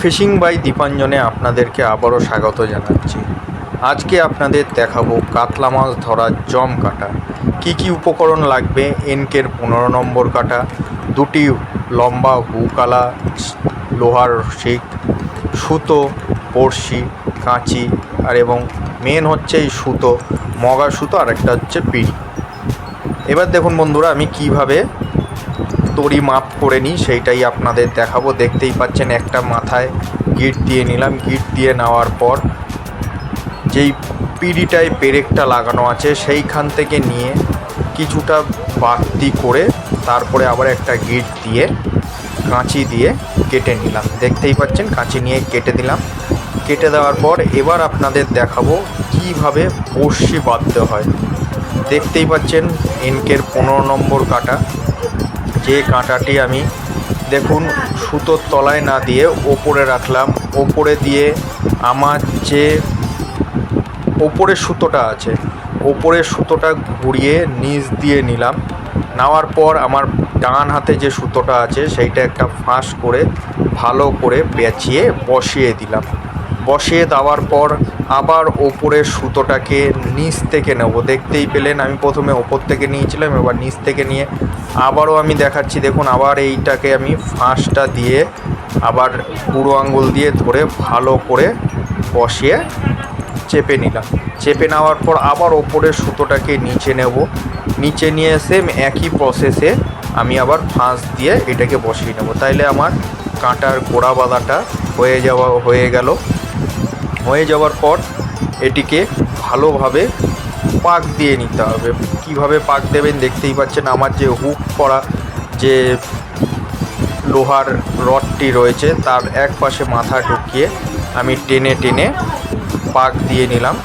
Fishing by দীপাঞ্জনে আপনাদেরকে আবারও স্বাগত জানাচ্ছি। আজকে আপনাদের দেখাবো কাতলা মাছ ধরার জম কাটা। কি উপকরণ লাগবে: এনকের 15 নম্বর কাটা, দুটি লম্বা হুকালা লোহার শিক, সুতো, বড়শি, কাঁচি এবং মেন হচ্ছে এই সুতো, মগা সুতো, আর একটা হচ্ছে পিড়ি। এবার দেখুন বন্ধুরা, আমি কিভাবে দড়ি মাপ করে নিই সেইটাই আপনাদের দেখাবো। দেখতেই পাচ্ছেন একটা মাথায় গিট দিয়ে নিলাম। গিট দিয়ে নেওয়ার পর যেই পিড়িটায় পেরেকটা লাগানো আছে সেইখান থেকে নিয়ে কিছুটা বাড়তি করে তারপরে আবার একটা গিট দিয়ে কাঁচি দিয়ে কেটে নিলাম। দেখতেই পাচ্ছেন কাঁচি নিয়ে কেটে দিলাম। কেটে দেওয়ার পর এবার আপনাদের দেখাবো কিভাবে বড়শি বাঁধতে হয়। দেখতেই পাচ্ছেন এনকের 15 নম্বর কাটা, যে কাঁটাটি আমি দেখুন সুতোর তলায় না দিয়ে ওপরে রাখলাম। ওপরে দিয়ে আমার যে ওপরের সুতোটা আছে, ওপরের সুতোটা ঘুরিয়ে নিচ দিয়ে নিলাম। নেওয়ার পর আমার ডান হাতে যে সুতোটা আছে সেইটা একটা ফাঁস করে ভালো করে পেঁচিয়ে বসিয়ে দিলাম। বসিয়ে দেওয়ার পর আবার ওপরের সুতোটাকে নিচ থেকে নেব। দেখতেই পেলেন আমি প্রথমে ওপর থেকে নিয়েছিলাম, এবার নিচ থেকে নিয়ে আবারও আমি দেখাচ্ছি। দেখুন আবার এইটাকে আমি ফাঁসটা দিয়ে আবার বুড়ো আঙুল দিয়ে ধরে ভালো করে বসিয়ে চেপে নিলাম। চেপে নেওয়ার পর আবার ওপরের সুতোটাকে নিচে নেব। নিচে নিয়ে সেম একই প্রসেসে আমি আবার ফাঁস দিয়ে এটাকে বসিয়ে নেব। তাইলে আমার কাঁটার গোড়া বাঁধাটা হয়ে গেল। হয়ে যাওয়ার পর এটিকে ভালোভাবে পাক দিয়ে নিতে হবে। কিভাবে পাক দেবেন দেখতেই পাচ্ছেন। আমার যে হুক করা যে লোহার রডটি রয়েছে তার এক পাশে মাথা ঢুকিয়ে আমি টেনে টেনে পাক দিয়ে নিলাম।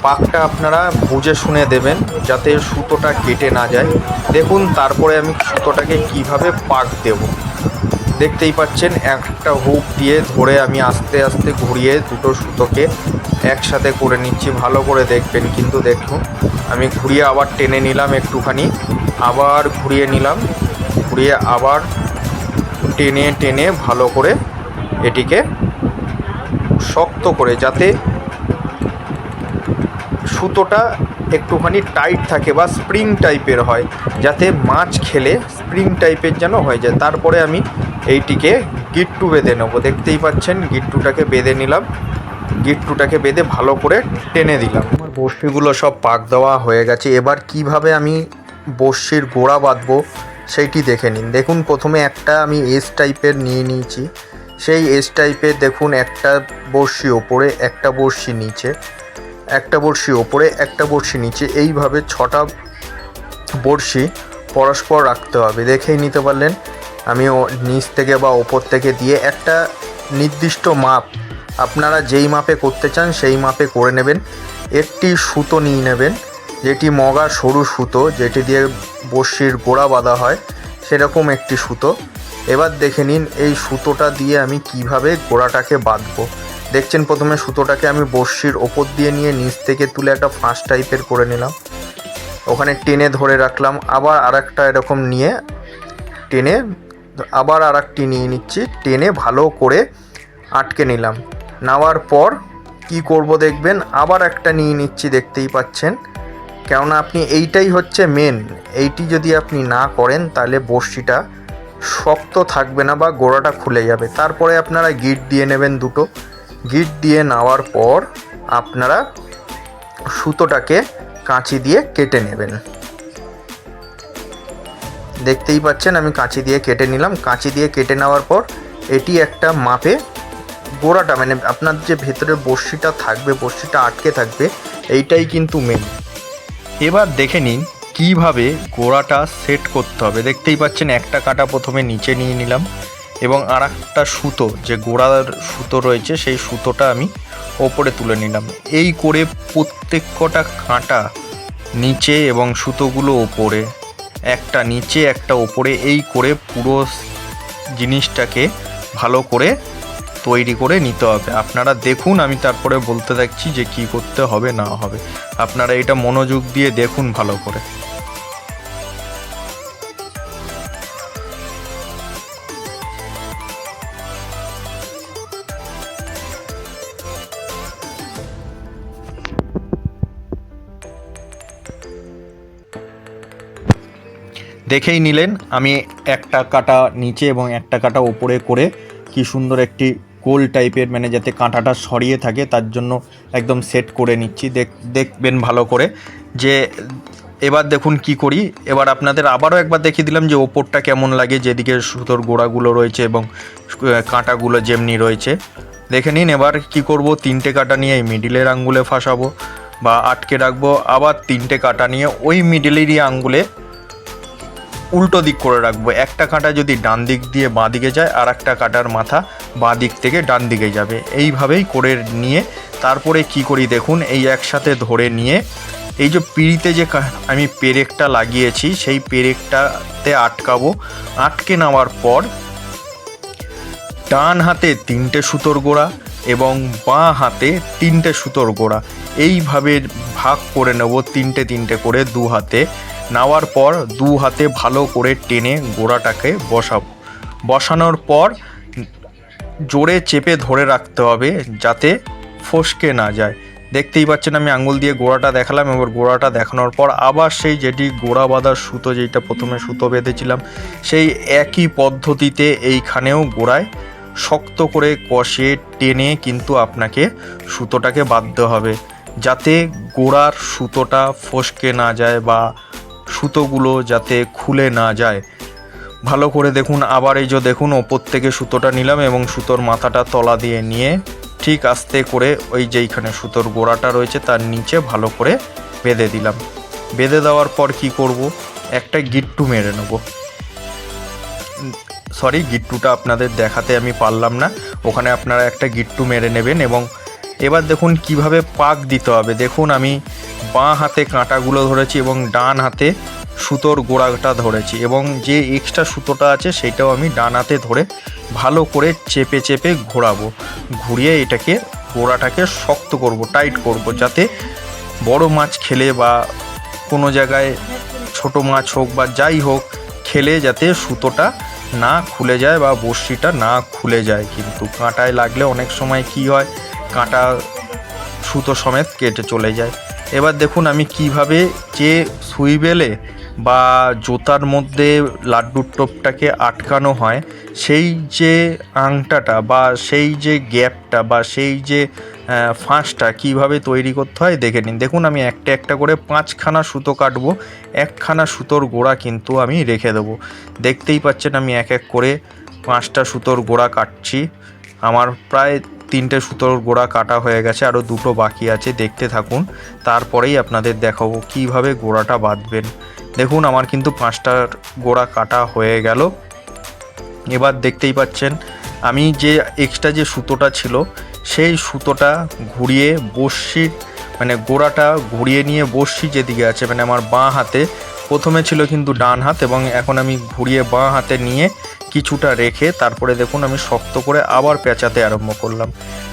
পাকটা আপনারা বুঝে শুনে দেবেন যাতে সুতোটা কেটে না যায়। দেখুন তারপরে আমি সুতোটাকে কিভাবে পাক দেব। দেখতেই পাচ্ছেন একটা হুক দিয়ে ধরে আমি আস্তে আস্তে ঘুরিয়ে দুটো সুতোকে একসাথে করে নিচ্ছি। ভালো করে দেখবেন কিন্তু। দেখুন আমি ঘুরিয়ে আবার টেনে নিলাম একটুখানি, আবার ঘুরিয়ে নিলাম, ঘুরিয়ে আবার টেনে টেনে ভালো করে এটিকে শক্ত করে, যাতে সুতোটা একটুখানি টাইট থাকে বা স্প্রিং টাইপের হয়, যাতে মাছ খেলে স্প্রিং টাইপের যেন হয়ে যায়। তারপরে আমি এইটিকে গিট্টু বেঁধে নেবো। দেখতেই পাচ্ছেন গিট্টুটাকে বেঁধে নিলাম। গিট্টুটাকে বেঁধে ভালো করে টেনে দিলাম। আমার বড়শিগুলো সব পাক দেওয়া হয়ে গেছে। এবার কিভাবে আমি বড়শির গোড়া বাঁধবো সেইটি দেখে নিন। দেখুন প্রথমে একটা আমি এস টাইপের নিয়ে নিয়েছি। সেই এস টাইপের দেখুন একটা বড়শি ওপরে, একটা বড়শি নিচে, একটা বড়শি ওপরে, একটা বড়শি নিচে, এইভাবে 6টা বড়শি পরস্পর রাখতে হবে। দেখেই নিতে পারলেন আমি নিচ থেকে বা ওপর থেকে দিয়ে একটা নির্দিষ্ট মাপ, আপনারা যেই মাপে করতে চান সেই মাপে করে নেবেন। একটি সুতো নিয়ে নেবেন, যেটি মগা সরু সুতো, যেটি দিয়ে বড়শির গোড়া বাঁধা হয়, সেরকম একটি সুতো। এবার দেখে নিন এই সুতোটা দিয়ে আমি কিভাবে গোড়াটাকে বাঁধবো। দেখছেন প্রথমে সুতোটাকে আমি বড়শির ওপর দিয়ে নিয়ে নিচ থেকে তুলে একটা ফাঁস টাইপের করে নিলাম, ওখানে টেনে ধরে রাখলাম। আবার আরেকটা এরকম নিয়ে টেনে আবার আরেকটি নিয়ে নিচ্ছি, টেনে ভালো করে আটকে নিলাম। নেওয়ার পর কি করব দেখবেন, আবার একটা নিয়ে নিচ্ছি। দেখতেই পাচ্ছেন, কেননা আপনি এইটাই হচ্ছে মেন। এইটি যদি আপনি না করেন তাহলে বড়শিটা শক্ত থাকবে না বা গোড়াটা খুলে যাবে। তারপরে আপনারা গিট দিয়ে নেবেন দুটো। গিট দিয়ে নেওয়ার পর আপনারা সুতোটাকে কাঁচি দিয়ে কেটে নেবেন। দেখতেই পাচ্ছেন আমি কাঁচি দিয়ে কেটে নিলাম। কাঁচি দিয়ে কেটে নেওয়ার পর এটি একটা মাপে গোড়াটা, মানে আপনার যে ভেতরে বড়শিটা থাকবে, বড়শিটা আটকে থাকবে, এইটাই কিন্তু মেন। এবার দেখে নিন কিভাবে গোড়াটা সেট করতে হবে। দেখতেই পাচ্ছেন একটা কাঁটা প্রথমে নিচে নিয়ে নিলাম এবং আর একটা সুতো, যে গোড়ার সুতো রয়েছে সেই সুতোটা আমি ওপরে তুলে নিলাম। এই করে প্রত্যেকটা কাঁটা নিচে এবং সুতোগুলো ওপরে, একটা নিচে একটা ওপরে, এই করে পুরো জিনিসটাকে ভালো করে তৈরি করে নিতে হবে। আপনারা দেখুন, আমি তারপরে বলতে থাকছি যে কি করতে হবে না হবে। আপনারা এটা মনোযোগ দিয়ে দেখুন ভালো করে। দেখেই নিলেন আমি একটা কাটা নিচে এবং একটা কাটা ওপরে করে কি সুন্দর একটি গোল টাইপের, মানে যাতে কাঁটাটা সরিয়ে থাকে তার জন্য একদম সেট করে নিচ্ছি। দেখবেন ভালো করে যে এবার দেখুন কি করি। এবার আপনাদের আবারও একবার দেখিয়ে দিলাম যে ওপরটা কেমন লাগে, যেদিকে সুতোর গোড়াগুলো রয়েছে এবং কাঁটাগুলো যেমনি রয়েছে। দেখে নিন এবার কি করব, 3টে কাঁটা নিয়ে এই মিডিলের আঙ্গুলে ফাঁসাবো বা আটকে রাখবো। আবার 3টে কাঁটা নিয়ে ওই মিডিলেরই আঙ্গুলে উল্টো দিক করে রাখবো। একটা কাঁটা যদি ডান দিক দিয়ে বাঁ দিকে যায় আর একটা কাঁটার মাথা বাঁ দিক থেকে ডান দিকে যাবে। এইভাবেই করে নিয়ে তারপরে কি করি দেখুন, এই একসাথে ধরে নিয়ে এই যে পিঁড়িতে যে আমি পেরেকটা লাগিয়েছি সেই পেরেকটাতে আটকাবো। আটকে নেওয়ার পর ডান হাতে 3টে সুতোর গোড়া এবং বাঁ হাতে 3টে সুতোর গোড়া এইভাবে ভাগ করে নেব, 3টে করে দু হাতে। নেওয়ার পর দু হাতে ভালো করে টেনে গোড়াটাকে বসাবো। বসানোর পর জোরে চেপে ধরে রাখতে হবে যাতে ফসকে না যায়। দেখতেই পাচ্ছেন আমি আঙুল দিয়ে গোড়াটা দেখালাম। এবার গোড়াটা দেখানোর পর আবার সেই যেটি গোড়া বাঁধার সুতো, যেটা প্রথমে সুতো বেঁধেছিলাম, সেই একই পদ্ধতিতে এইখানেও গোড়ায় শক্ত করে কষে টেনে কিন্তু আপনাকে সুতোটাকে বাঁধতে হবে, যাতে গোড়ার সুতোটা ফসকে না যায় বা সুতোগুলো যাতে খুলে না যায়। ভালো করে দেখুন। আবার এই যে দেখুন ওপর থেকে সুতোটা নিলাম এবং সুতোর মাথাটা তলা দিয়ে নিয়ে ঠিক আস্তে করে ওই যেইখানে সুতোর গোড়াটা রয়েছে তার নিচে ভালো করে বেঁধে দিলাম। বেঁধে দেওয়ার পর কি করব, একটা গিট্টু মেরে নেব। সরি, গিট্টুটা আপনাদের দেখাতে আমি পারলাম না, ওখানে আপনারা একটা গিট্টু মেরে নেবেন। এবং এবার দেখুন কিভাবে পাক দিতে হবে। দেখুন আমি বাঁ হাতে কাঁটাগুলো ধরেছি এবং ডান হাতে সুতোর গোড়াটা ধরেছি এবং যে এক্সট্রা সুতোটা আছে সেটাও আমি ডান হাতে ধরে ভালো করে চেপে চেপে ঘোরাবো। ঘুরিয়ে এটাকে গোড়াটাকে শক্ত করব, টাইট করব, যাতে বড় মাছ খেলে বা কোনো জায়গায় ছোট মাছ হোক বা যাই হোক খেলে যাতে সুতোটা না খুলে যায় বা বড়শিটা না খুলে যায়। কিন্তু কাঁটায় লাগলে অনেক সময় কি হয়, কাঁটা সুতো সমেত কেটে চলে যায়। এবার দেখুন আমি কিভাবে যে সুইবেলে বা জুতার মধ্যে লাড্ডুর টোপটাকে আটকানো হয়, সেই যে আংটাটা বা সেই যে গ্যাপটা বা সেই যে ফাঁসটা কিভাবে তৈরি করতে হয় দেখে নিন। দেখুন আমি একটা একটা করে 5খানা সুতো কাটবো, 1খানা সুতোর গোড়া কিন্তু আমি রেখে দেবো। দেখতেই পাচ্ছেন আমি এক এক করে 5টা সুতোর গোড়া কাটছি। আমার প্রায় 3টে সুতোর গোড়া কাটা হয়ে গেছে, আরও 2টো বাকি আছে, দেখতে থাকুন। তারপরেই আপনাদের দেখাবো কিভাবে গোড়াটা বাঁধবেন। দেখুন আমার কিন্তু 5টার গোড়া কাটা হয়ে গেল। এবার দেখতেই পাচ্ছেন আমি যে এক্সট্রা যে সুতোটা ছিল সেই সুতোটা ঘুরিয়ে বড়শির, মানে গোড়াটা ঘুরিয়ে নিয়ে বড়শি যেদিকে আছে, মানে আমার বাঁ হাতে প্রথমে ছিল কিন্তু ডান হাত, এবং এখন আমি ঘুরিয়ে বাঁ হাতে নিয়ে কিছুটা রেখে তারপরে দেখুন আমি শক্ত করে আবার পেঁচাতে আরম্ভ করলাম।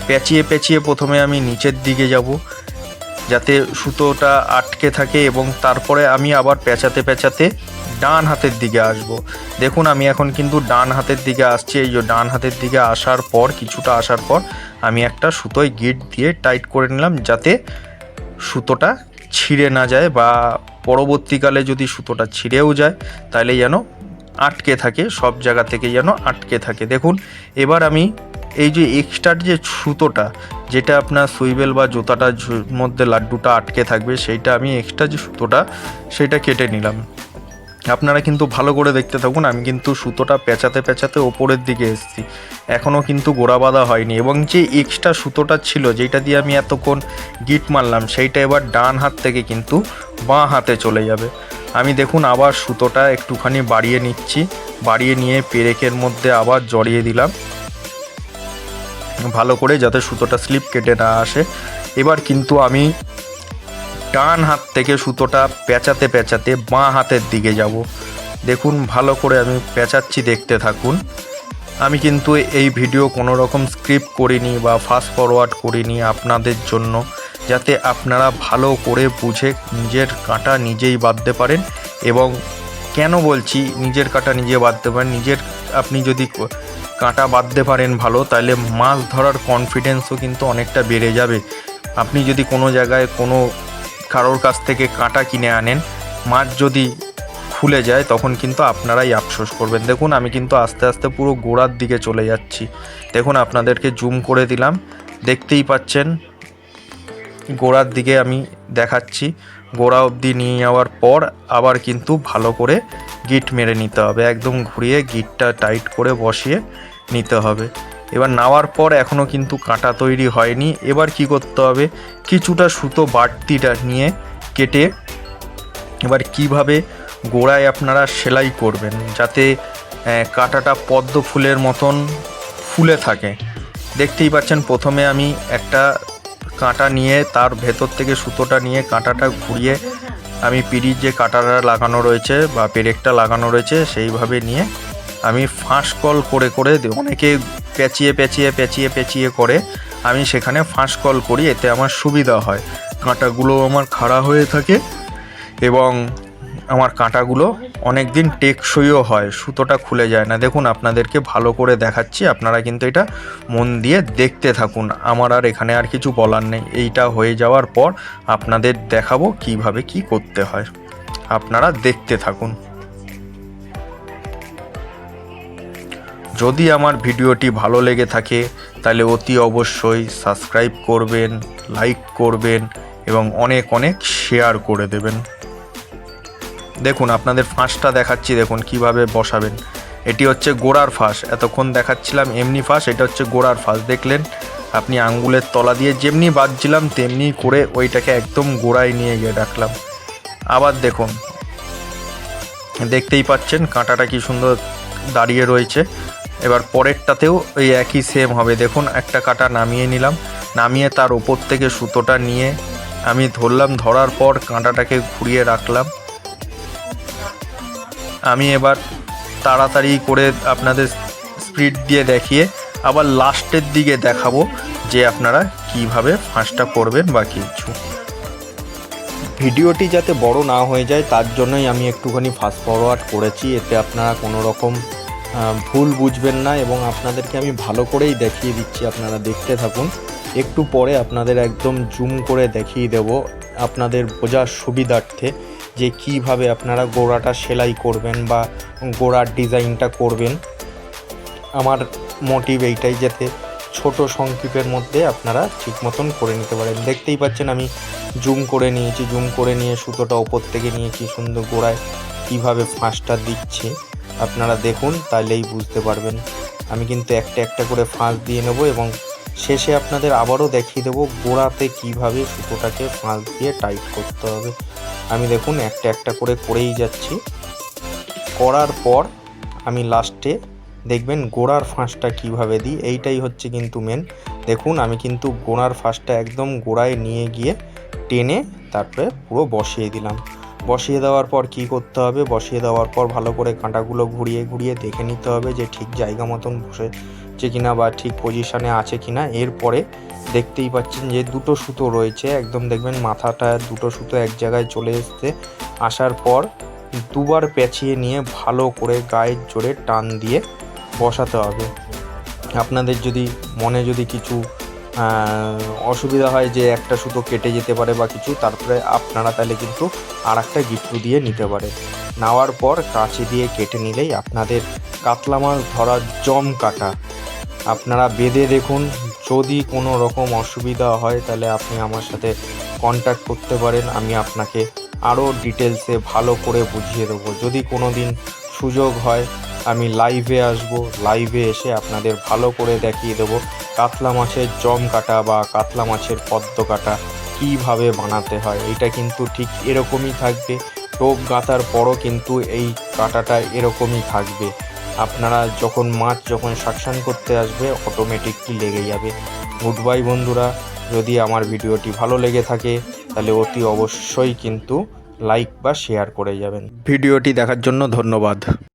পেঁচিয়ে পেঁচিয়ে প্রথমে আমি নিচের দিকে যাব যাতে সুতোটা আটকে থাকে এবং তারপরে আমি আবার পেঁচাতে পেঁচাতে ডান হাতের দিকে আসব। দেখুন আমি এখন কিন্তু ডান হাতের দিকে আসছি। এই যে ডান হাতের দিকে আসার পর কিছুটা আসার পর আমি একটা সুতোয় গিট দিয়ে টাইট করে নিলাম, যাতে সুতোটা ছিঁড়ে না যায় বা পরবর্তীকালে যদি সুতোটা ছিঁড়েও যায় তাহলে যেন আটকে থাকে, সব জায়গা থেকে যেন আটকে থাকে। দেখুন এবার আমি এই যে এক্সট্রার যে সুতোটা, যেটা আপনার সুইবেল বা জুতাটার মধ্যে লাড্ডুটা আটকে থাকবে, সেইটা আমি এক্সট্রা যে সুতোটা সেটা কেটে নিলাম। আপনারা কিন্তু ভালো করে দেখতে থাকুন। আমি কিন্তু সুতোটা পেঁচাতে পেঁচাতে ওপরের দিকে এসেছি, এখনও কিন্তু গোড়া বাঁধা হয়নি। এবং যে এক্সট্রা সুতোটা ছিল যেটা দিয়ে আমি এতক্ষণ গিট মারলাম, সেইটা এবার ডান হাত থেকে কিন্তু বাঁ হাতে চলে যাবে। আমি দেখুন আবার সুতোটা একটুখানি বাড়িয়ে নিচ্ছি, বাড়িয়ে নিয়ে পেরেকের মধ্যে আবার জড়িয়ে দিলাম ভালো করে, যাতে সুতোটা স্লিপ কেটে না আসে। এবার কিন্তু আমি ডান হাত থেকে সুতোটা পেঁচাতে পেঁচাতে বাঁ হাতের দিকে যাব। দেখুন ভালো করে আমি পেঁচাচ্ছি, দেখতে থাকুন। আমি কিন্তু এই ভিডিও কোনো রকম স্ক্রিপ্ট করিনি বা ফাস্ট ফরওয়ার্ড করিনি আপনাদের জন্য, যাতে আপনারা ভালো করে বুঝে নিজের কাঁটা নিজেই বাঁধতে পারেন। এবং কেন বলছি নিজের কাঁটা নিজে বাঁধতে পারেন, আপনি যদি কাঁটা বাঁধতে পারেন ভালো, তাহলে মাছ ধরার কনফিডেন্সও কিন্তু অনেকটা বেড়ে যাবে। আপনি যদি কোনো জায়গায় কারোর কাছ থেকে কাঁটা কিনে আনেন, মাছ যদি ফুলে যায় তখন কিন্তু আপনারাই আফসোস করবেন। দেখুন আমি কিন্তু আস্তে আস্তে পুরো গোড়ার দিকে চলে যাচ্ছি। দেখুন আপনাদেরকে জুম করে দিলাম, দেখতেই পাচ্ছেন গোড়ার দিকে আমি দেখাচ্ছি। গোড়া অবধি নিয়ে যাওয়ার পর আবার কিন্তু ভালো করে গিট মেরে নিতে হবে, একদম ঘুরিয়ে গিটটা টাইট করে বসিয়ে নিতে হবে। এবার নেওয়ার পর এখনও কিন্তু কাঁটা তৈরি হয়নি। এবার কি করতে হবে, কিছুটা সুতো বাড়তিটা নিয়ে কেটে এবার কিভাবে গোড়ায় আপনারা সেলাই করবেন যাতে কাঁটাটা পদ্ম ফুলের মতন ফুলে থাকে। দেখতেই পাচ্ছেন প্রথমে আমি একটা কাঁটা নিয়ে তার ভেতর থেকে সুতোটা নিয়ে কাঁটাটা ঘুরিয়ে আমি পিঁড়ির যে কাঁটাটা লাগানো রয়েছে বা পেরেকটা লাগানো রয়েছে সেইভাবে নিয়ে আমি ফাঁস কল করে করে অনেকে পেঁচিয়ে পেঁচিয়ে পেঁচিয়ে পেঁচিয়ে করে, আমি সেখানে ফাঁস কল করি, এতে আমার সুবিধা হয়। কাঁটাগুলো আমার খাড়া হয়ে থাকে এবং আমার কাঁটাগুলো অনেক দিন টেকসইও হয়, সুতোটা খুলে যায় না। দেখুন আপনাদেরকে ভালো করে দেখাচ্ছি, আপনারা কিন্তু এটা মন দিয়ে দেখতে থাকুন। আমার আর এখানে আর কিছু বলার নেই। এইটা হয়ে যাওয়ার পর আপনাদের দেখাবো কিভাবে কি করতে হয়, আপনারা দেখতে থাকুন। যদি আমার ভিডিওটি ভালো লেগে থাকে তাহলে অতি অবশ্যই সাবস্ক্রাইব করবেন, লাইক করবেন এবং অনেক অনেক শেয়ার করে দেবেন। দেখুন আপনাদের ফাঁসটা দেখাচ্ছি, দেখুন কিভাবে বসাবেন। এটি হচ্ছে গোড়ার ফাঁস, এতক্ষণ দেখাচ্ছিলাম এমনি ফাঁস, এটা হচ্ছে গোড়ার ফাঁস। দেখলেন আপনি আঙ্গুলের তলা দিয়ে যেমনি বাঁধছিলাম তেমনি করে ওইটাকে একদম গোড়ায় নিয়ে গিয়ে রাখলাম। আবার দেখুন, দেখতেই পাচ্ছেন কাঁটাটা কি সুন্দর দাঁড়িয়ে রয়েছে। এবার পরেরটাতেও ওই একই সেম হবে। দেখুন একটা কাঁটা নামিয়ে নিলাম, নামিয়ে তার ওপর থেকে সুতোটা নিয়ে আমি ধরলাম, ধরার পর কাঁটাটাকে ঘুরিয়ে রাখলাম। আমি এবার তাড়াতাড়ি করে আপনাদের স্পিড দিয়ে দেখিয়ে আবার লাস্টের দিকে দেখাবো যে আপনারা কিভাবে ফাঁসটা করবেন বা কিছু। ভিডিওটি যাতে বড় না হয়ে যায় তার জন্যই আমি একটুখানি ফাস্ট ফরওয়ার্ড করেছি, এতে আপনারা কোনো রকম ভুল বুঝবেন না এবং আপনাদেরকে আমি ভালো করেই দেখিয়ে দিচ্ছি, আপনারা দেখতে থাকুন। একটু পরে আপনাদের একদম জুম করে দেখিয়ে দেব আপনাদের বোঝার সুবিধার্থে যে কিভাবে আপনারা গোড়াটা সেলাই করবেন বা গোড়ার ডিজাইনটা করবেন। আমার মোটিভ এইটাই যাতে ছোট সংক্ষেপের মধ্যে আপনারা ঠিক মতন করে নিতে পারেন। দেখতেই পাচ্ছেন আমি জুম করে নিয়েছি, জুম করে নিয়ে সুতোটা ওপর থেকে নিয়ে কি সুন্দর গোড়ায় কিভাবে ফাঁসটা দিচ্ছি আপনারা দেখুন, তাহলেই বুঝতে পারবেন। আমি কিন্তু একটা একটা করে ফাঁস দিয়ে নেব এবং শেষে আপনাদের আবারও দেখিয়ে দেবো গোড়াতে কিভাবে সুতোটাকে ফাঁস দিয়ে টাইট করতে হবে। আমি দেখুন একটা একটা করে করেই যাচ্ছি, করার পর আমি লাস্টে দেখবেন গোড়ার ফাঁসটা কিভাবে দিই, এইটাই হচ্ছে কিন্তু মেন। দেখুন আমি কিন্তু গোড়ার ফাঁসটা একদম গোড়ায় নিয়ে গিয়ে টেনে তারপরে পুরো বসিয়ে দিলাম। বসিয়ে দেওয়ার পর কি করতে হবে, বসিয়ে দেওয়ার পর ভালো করে কাঁটাগুলো ঘুরিয়ে ঘুরিয়ে দেখে নিতে হবে যে ঠিক জায়গা মতন বসেছে কিনা বা ঠিক পজিশানে আছে কিনা। এরপরে দেখতেই পাচ্ছেন যে দুটো সুতো রয়েছে, একদম দেখবেন মাথাটা দুটো সুতো এক জায়গায় চলে এসছে। আসার পর দুবার পেঁচিয়ে নিয়ে ভালো করে গায়ের জোরে টান দিয়ে বসাতে হবে। আপনাদের যদি মনে যদি কিছু অসুবিধা হয় যে একটা সুতো কেটে যেতে পারে বা কিছু, তারপরে আপনারা তাহলে কিন্তু আর একটা গিট্টু দিয়ে নিতে পারে। নেওয়ার পর কাঁচি দিয়ে কেটে নিলেই আপনাদের কাতলা মাছ ধরার জম কাটা আপনারা বেঁধে দেখুন। যদি কোনো রকম অসুবিধা হয় তাহলে আপনি আমার সাথে কন্ট্যাক্ট করতে পারেন, আমি আপনাকে আরও ডিটেলসে ভালো করে বুঝিয়ে দেবো। যদি কোনো দিন সুযোগ হয় আমি লাইভে আসব, লাইভে এসে আপনাদের ভালো করে দেখিয়ে দেবো কাতলা মাছের জম কাটা বা কাতলা মাছের পদ্ম কাটা কীভাবে বানাতে হয়। এটা কিন্তু ঠিক এরকমই থাকবে, টোপ গাঁথার পরও কিন্তু এই কাটাটা এরকমই থাকবে। আপনারা যখন মাছ যখন সাকশন করতে আসবে অটোমেটিকলি লেগে যাবে। গুড বাই বন্ধুরা, যদি আমার ভিডিওটি ভালো লেগে থাকে তাহলে অতি অবশ্যই কিন্তু লাইক বা শেয়ার করে যাবেন। ভিডিওটি দেখার জন্য ধন্যবাদ।